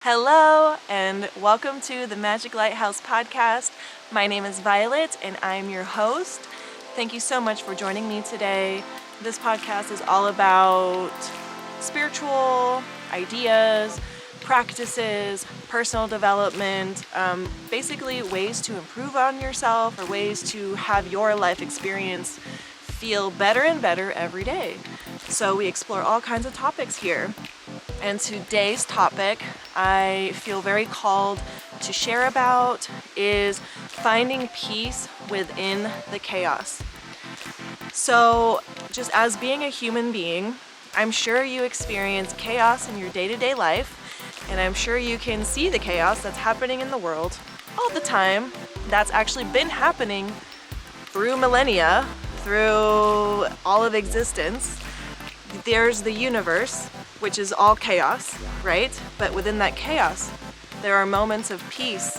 Hello, and welcome to the Magic Lighthouse podcast. My name is Violet, and I'm your host. Thank you so much for joining me today. This podcast is all about spiritual ideas, practices, personal development, basically ways to improve on yourself or ways to have your life experience feel better and better every day. So we explore all kinds of topics here. And today's topic I feel very called to share about is finding peace within the chaos. So just as being a human being, I'm sure you experience chaos in your day-to-day life, and I'm sure you can see the chaos that's happening in the world all the time. That's actually been happening through millennia, through all of existence. There's the universe, which is all chaos, right? But within that chaos, there are moments of peace,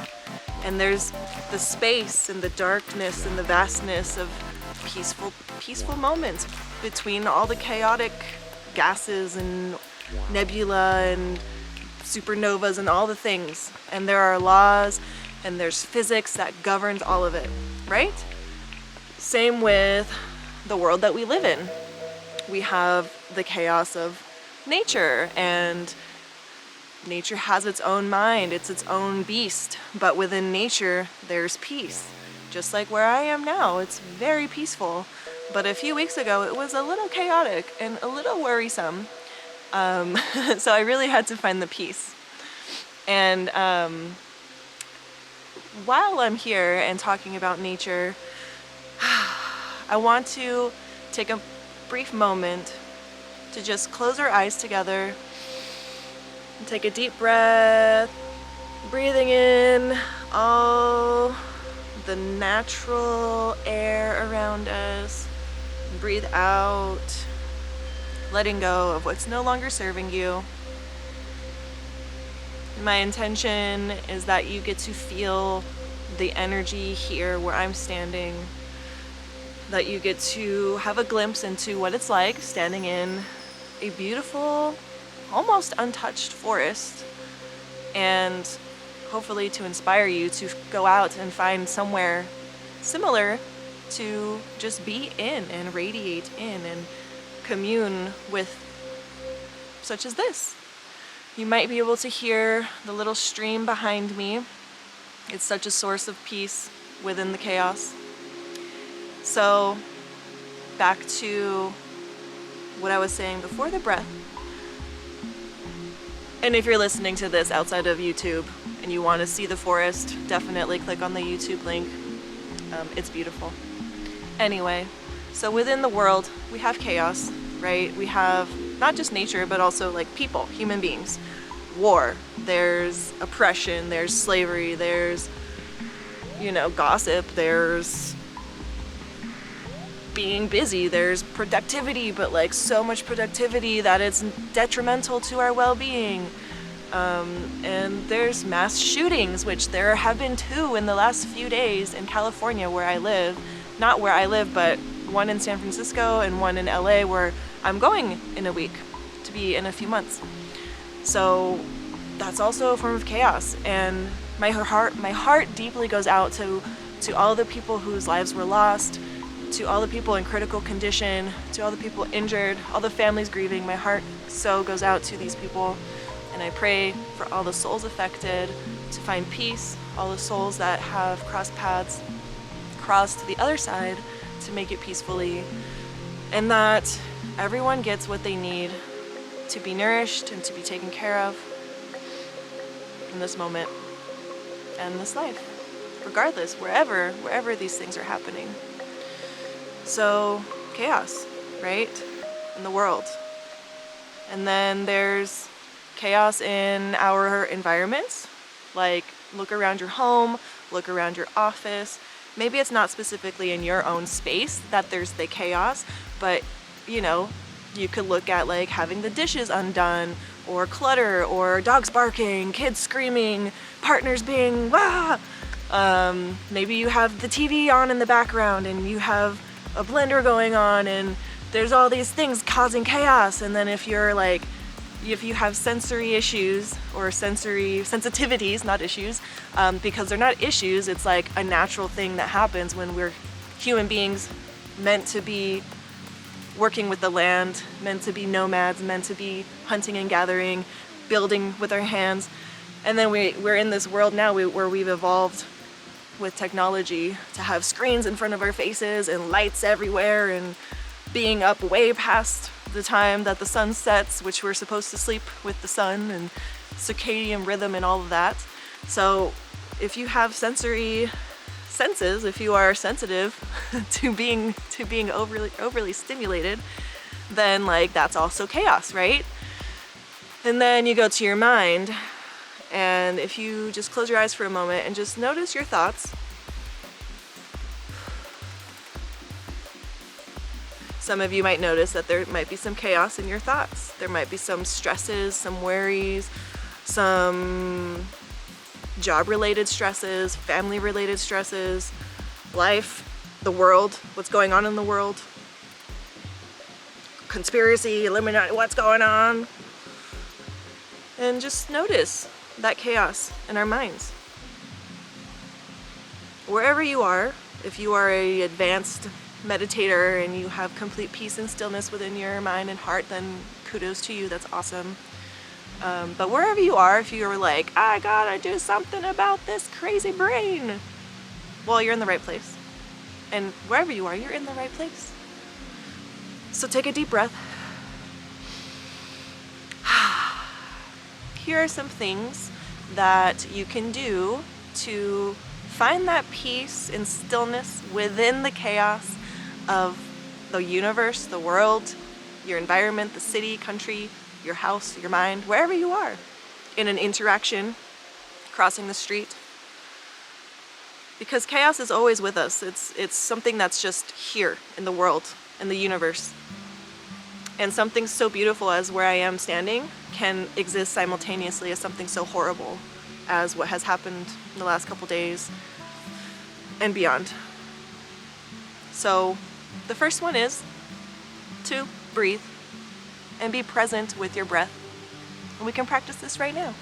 and there's the space and the darkness and the vastness of peaceful moments between all the chaotic gases and nebula and supernovas and all the things. And there are laws and there's physics that governs all of it, right? Same with the world that we live in. We have the chaos of nature, and nature has its own mind, it's its own beast, but within nature there's peace. Just like where I am now, it's very peaceful, but a few weeks ago it was a little chaotic and a little worrisome. So I really had to find the peace. And while I'm here and talking about nature, I want to take a brief moment to just close our eyes together and take a deep breath, breathing in all the natural air around us, breathe out, letting go of what's no longer serving you. My intention is that you get to feel the energy here where I'm standing, that you get to have a glimpse into what it's like standing in a beautiful, almost untouched forest, and hopefully to inspire you to go out and find somewhere similar to just be in and radiate in and commune with, such as this. You might be able to hear the little stream behind me. It's such a source of peace within the chaos. So, back to what I was saying before the breath. And if you're listening to this outside of YouTube and you want to see the forest, definitely click on the YouTube link. It's beautiful. Anyway, so within the world, we have chaos, right? We have not just nature, but also like people, human beings. War, there's oppression, there's slavery, there's, gossip, there's being busy, there's productivity, but like so much productivity that it's detrimental to our well-being. And there's mass shootings, which there have been 2 in the last few days in California where I live. Not where I live, but one in San Francisco and one in LA where I'm going in a week to be in a few months. So that's also a form of chaos. And my heart deeply goes out to all the people whose lives were lost, to all the people in critical condition, to all the people injured, all the families grieving. My heart so goes out to these people, and I pray for all the souls affected to find peace, all the souls that have crossed paths, crossed to the other side to make it peacefully, and that everyone gets what they need to be nourished and to be taken care of in this moment and this life, regardless, wherever these things are happening. So, chaos, right? In the world. And then there's chaos in our environments. Like, look around your home, look around your office. Maybe it's not specifically in your own space that there's the chaos, but, you could look at like having the dishes undone, or clutter, or dogs barking, kids screaming, partners being, wah! Maybe you have the TV on in the background and you have a blender going on and there's all these things causing chaos. And then if you're like if you have sensory issues or sensory sensitivities, not issues, because they're not issues, it's like a natural thing that happens when we're human beings meant to be working with the land, meant to be nomads, meant to be hunting and gathering, building with our hands. And then we're in this world now where we've evolved with technology to have screens in front of our faces and lights everywhere and being up way past the time that the sun sets, which we're supposed to sleep with the sun, and circadian rhythm and all of that. So if you have sensory senses, if you are sensitive to being overly stimulated, then like that's also chaos, right? And then you go to your mind, and if you just close your eyes for a moment and just notice your thoughts. Some of you might notice that there might be some chaos in your thoughts. There might be some stresses, some worries, some job-related stresses, family-related stresses, life, the world, what's going on in the world, conspiracy, Illuminati, what's going on? And just notice that chaos in our minds. Wherever you are, if you are an advanced meditator and you have complete peace and stillness within your mind and heart, then kudos to you, that's awesome. But wherever you are, if you're like, I gotta do something about this crazy brain, well, you're in the right place. And wherever you are, you're in the right place. So take a deep breath. Here are some things that you can do to find that peace and stillness within the chaos of the universe, the world, your environment, the city, country, your house, your mind, wherever you are, in an interaction, crossing the street. Because chaos is always with us. It's something that's just here in the world, in the universe. And something so beautiful as where I am standing can exist simultaneously as something so horrible as what has happened in the last couple days and beyond. So the first one is to breathe and be present with your breath. And we can practice this right now.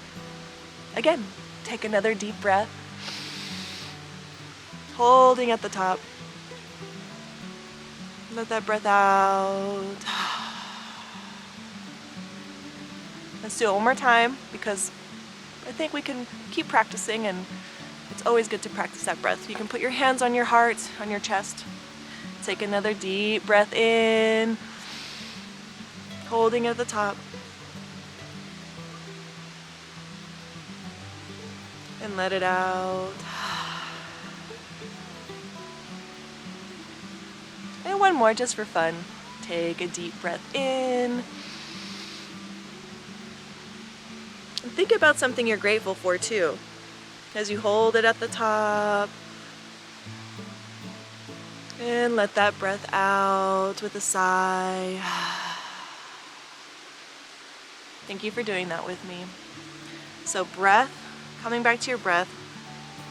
Again, take another deep breath, holding at the top. Let that breath out. Let's do it one more time, because I think we can keep practicing, and it's always good to practice that breath. You can put your hands on your heart, on your chest. Take another deep breath in, holding at the top. And let it out. And one more just for fun. Take a deep breath in. And think about something you're grateful for too, as you hold it at the top. And let that breath out with a sigh. Thank you for doing that with me. So breath, coming back to your breath,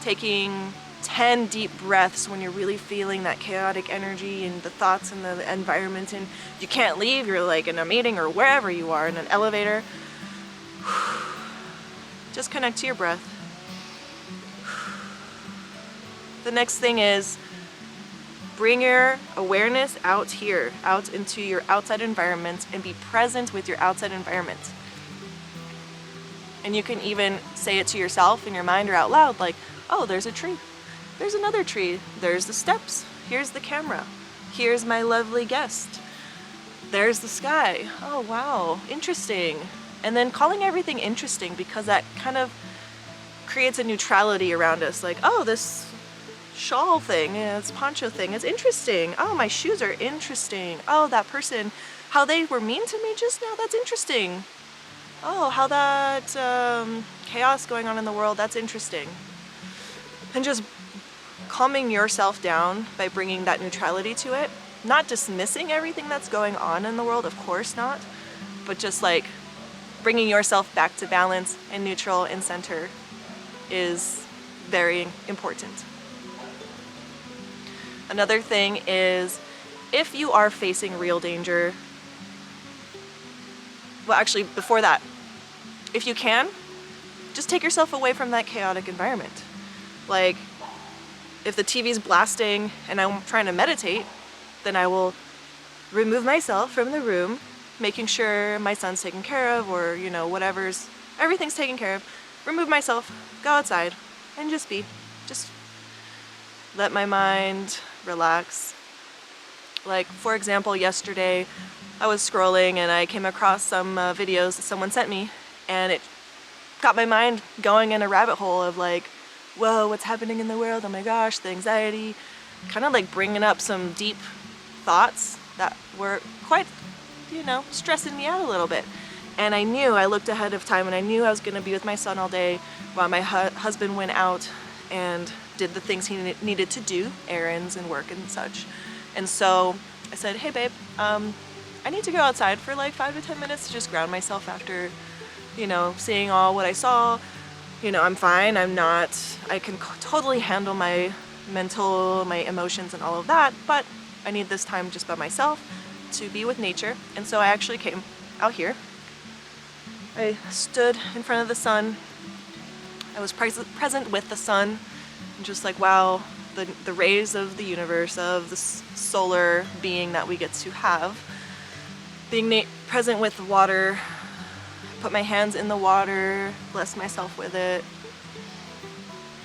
taking 10 deep breaths when you're really feeling that chaotic energy and the thoughts and the environment, and you can't leave, you're like in a meeting or wherever you are, in an elevator. Just connect to your breath. The next thing is bring your awareness out here, out into your outside environment, and be present with your outside environment. And you can even say it to yourself in your mind or out loud, like, oh, there's a tree. There's another tree. There's the steps. Here's the camera. Here's my lovely guest. There's the sky. Oh, wow, interesting. And then calling everything interesting, because that kind of creates a neutrality around us. Like, oh, this shawl thing, this poncho thing is interesting. Oh, my shoes are interesting. Oh, that person, how they were mean to me just now, that's interesting. Oh, how that chaos going on in the world, that's interesting. And just calming yourself down by bringing that neutrality to it. Not dismissing everything that's going on in the world, of course not, but just like bringing yourself back to balance and neutral and center is very important. Another thing is, if you are facing real danger, well, actually, before that, if you can, just take yourself away from that chaotic environment. Like, if the TV's blasting and I'm trying to meditate, then I will remove myself from the room, making sure my son's taken care of, or, you know, everything's taken care of. Remove myself, go outside, and just let my mind relax. Like, for example, yesterday I was scrolling and I came across some videos that someone sent me, and it got my mind going in a rabbit hole of like, whoa, what's happening in the world? Oh my gosh, the anxiety, kind of like bringing up some deep thoughts that were quite, you know, stressing me out a little bit. And I looked ahead of time, and I knew I was going to be with my son all day while my husband went out and did the things he needed to do, errands and work and such. And so I said, hey babe, I need to go outside for like 5 to 10 minutes to just ground myself after, you know, seeing all what I saw. You know, I'm fine. I can totally handle my mental, my emotions and all of that, but I need this time just by myself to be with nature. And so I actually came out here. I stood in front of the sun. I was present with the sun, and just like, wow, the rays of the universe, of the solar being that we get to have. Being present with the water, put my hands in the water, blessed myself with it,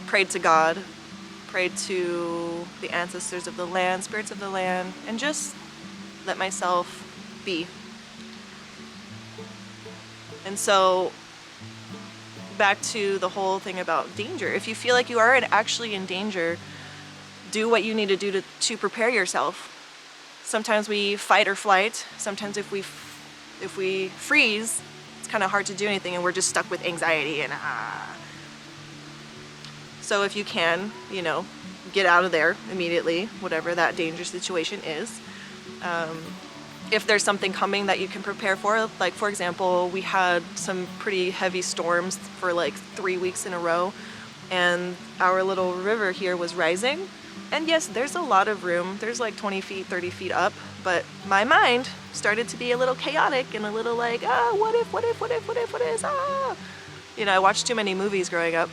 prayed to God, prayed to the ancestors of the land, spirits of the land, and just let myself be. And so, back to the whole thing about danger. If you feel like you are actually in danger, do what you need to do to prepare yourself. Sometimes we fight or flight. Sometimes if we freeze, it's kind of hard to do anything, and we're just stuck with anxiety and So if you can, you know, get out of there immediately, whatever that dangerous situation is. If there's something coming that you can prepare for, like for example, we had some pretty heavy storms for like 3 weeks in a row, and our little river here was rising. And yes, there's a lot of room. There's like 20 feet, 30 feet up, but my mind started to be a little chaotic and a little like, what if, You know, I watched too many movies growing up.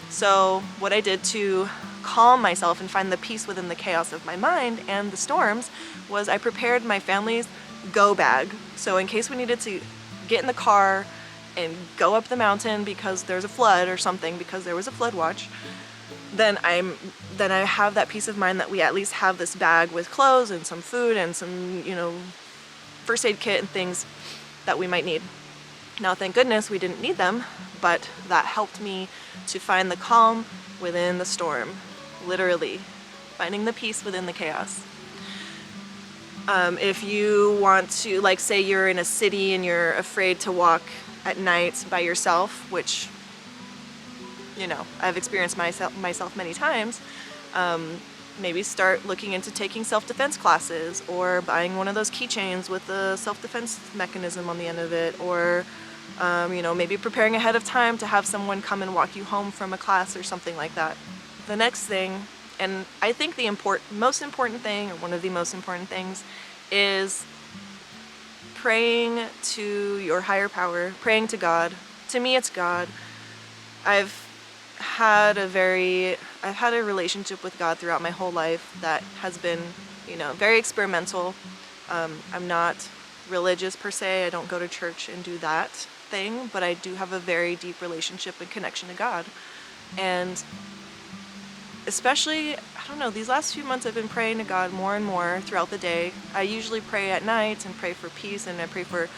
So what I did to calm myself and find the peace within the chaos of my mind and the storms was I prepared my family's go bag. So in case we needed to get in the car and go up the mountain because there's a flood or something, because there was a flood watch, then I have that peace of mind that we at least have this bag with clothes and some food and some, you know, first aid kit and things that we might need. Now, thank goodness we didn't need them, but that helped me to find the calm within the storm. Literally, finding the peace within the chaos. If you want to, like, say you're in a city and you're afraid to walk at night by yourself, which, you know, I've experienced myself many times, maybe start looking into taking self-defense classes, or buying one of those keychains with a self-defense mechanism on the end of it, or you know, maybe preparing ahead of time to have someone come and walk you home from a class or something like that. The next thing, and I think the most important thing, or one of the most important things, is praying to your higher power, praying to God. To me, it's God. I've had a relationship with God throughout my whole life that has been, you know, very experimental. I'm not religious per se. I don't go to church and do that thing, but I do have a very deep relationship and connection to God. And especially, I don't know, these last few months I've been praying to God more and more throughout the day. I usually pray at night and pray for peace, and I pray for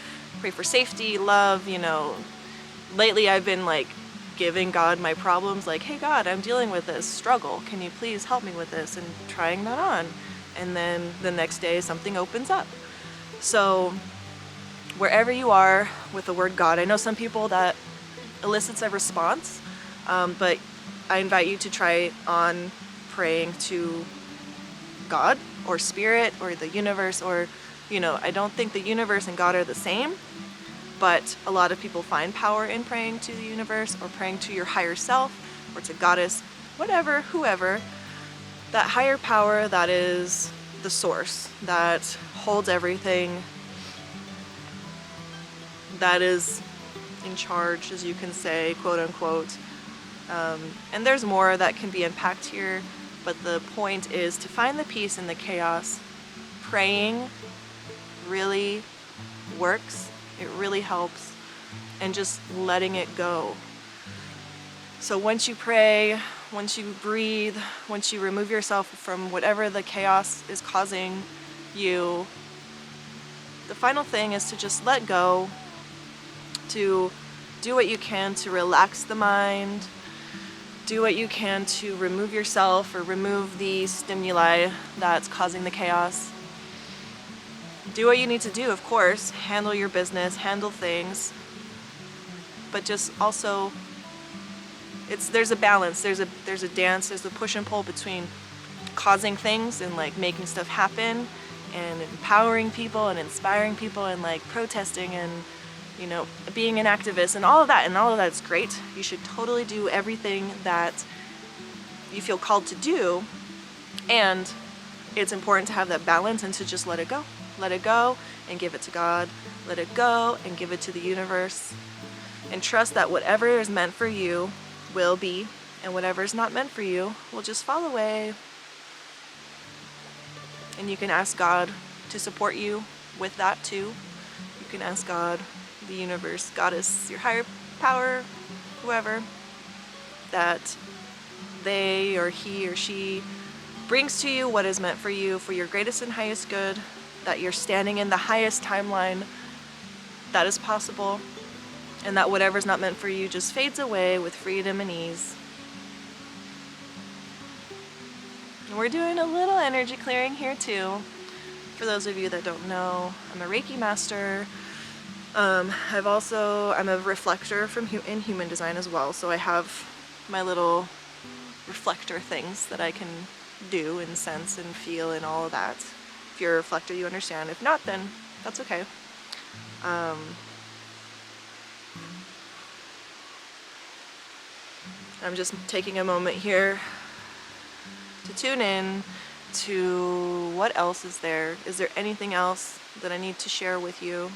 safety, love, you know. Lately I've been like giving God my problems, like, hey God, I'm dealing with this struggle. Can you please help me with this? And trying that on. And then the next day something opens up. So wherever you are with the word God, I know some people that elicits a response, but I invite you to try on praying to God or spirit or the universe, or, you know, I don't think the universe and God are the same, but a lot of people find power in praying to the universe or praying to your higher self or to goddess, whatever, whoever, that higher power that is the source, that holds everything. that is in charge, as you can say, quote unquote. And there's more that can be unpacked here, but the point is to find the peace in the chaos. Praying really works, it really helps, and just letting it go. So once you pray, once you breathe, once you remove yourself from whatever the chaos is causing you, the final thing is to just let go, to do what you can to relax the mind, do what you can to remove yourself or remove the stimuli that's causing the chaos. Do what you need to do, of course, handle your business, handle things, but just also, there's a balance, there's a dance, there's a push and pull between causing things and like making stuff happen and empowering people and inspiring people and like protesting and, you know, being an activist and all of that, and all of that's great. You should totally do everything that you feel called to do, and it's important to have that balance and to just let it go. Let it go and give it to God. Let it go and give it to the universe. And trust that whatever is meant for you will be, and whatever is not meant for you will just fall away. And you can ask God to support you with that too. You can ask God, the universe, Goddess, your higher power, whoever, that they or he or she brings to you what is meant for you, for your greatest and highest good, that you're standing in the highest timeline that is possible, and that whatever's not meant for you just fades away with freedom and ease. And we're doing a little energy clearing here too. For those of you that don't know, I'm a Reiki master. I'm a reflector in human design as well, so I have my little reflector things that I can do and sense and feel and all of that. If you're a reflector, you understand. If not, then that's okay. I'm just taking a moment here to tune in to what else is there. Is there anything else that I need to share with you?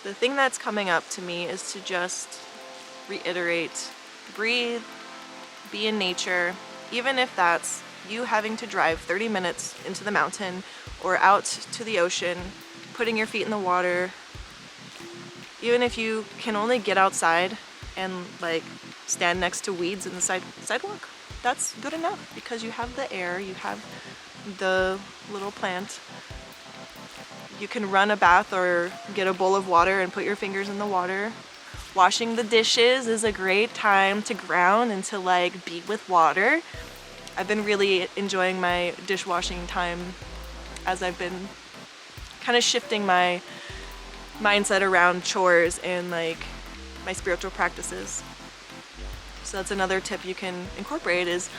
The thing that's coming up to me is to just reiterate, breathe, be in nature, even if that's you having to drive 30 minutes into the mountain or out to the ocean, putting your feet in the water. Even if you can only get outside and like stand next to weeds in the sidewalk, that's good enough, because you have the air, you have the little plant. You can run a bath or get a bowl of water and put your fingers in the water. Washing the dishes is a great time to ground and to like be with water. I've been really enjoying my dishwashing time as I've been kind of shifting my mindset around chores and like my spiritual practices. So that's another tip you can incorporate, is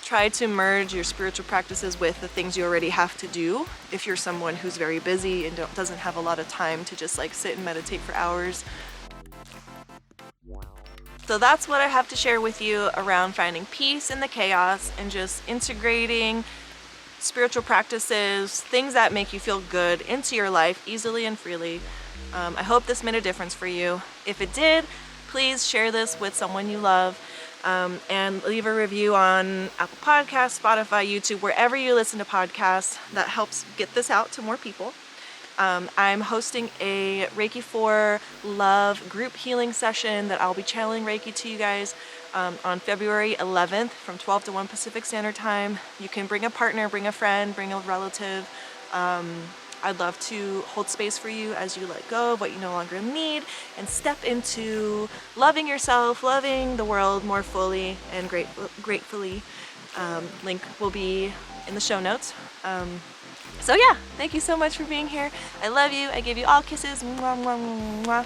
try to merge your spiritual practices with the things you already have to do. If you're someone who's very busy and doesn't have a lot of time to just like sit and meditate for hours. So that's what I have to share with you around finding peace in the chaos and just integrating spiritual practices, things that make you feel good, into your life easily and freely. I hope this made a difference for you. If it did, please share this with someone you love, and leave a review on Apple Podcasts, Spotify, YouTube, wherever you listen to podcasts. That helps get this out to more people. I'm hosting a Reiki for Love group healing session that I'll be channeling Reiki to you guys on February 11th from 12 to 1 Pacific Standard Time. You can bring a partner, bring a friend, bring a relative. I'd love to hold space for you as you let go of what you no longer need and step into loving yourself, loving the world more fully and gratefully. Link will be in the show notes. So yeah, thank you so much for being here. I love you. I give you all kisses. Mwah, mwah, mwah, mwah.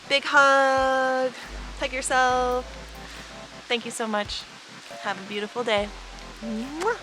Big hug. Hug yourself. Thank you so much. Have a beautiful day. Mwah.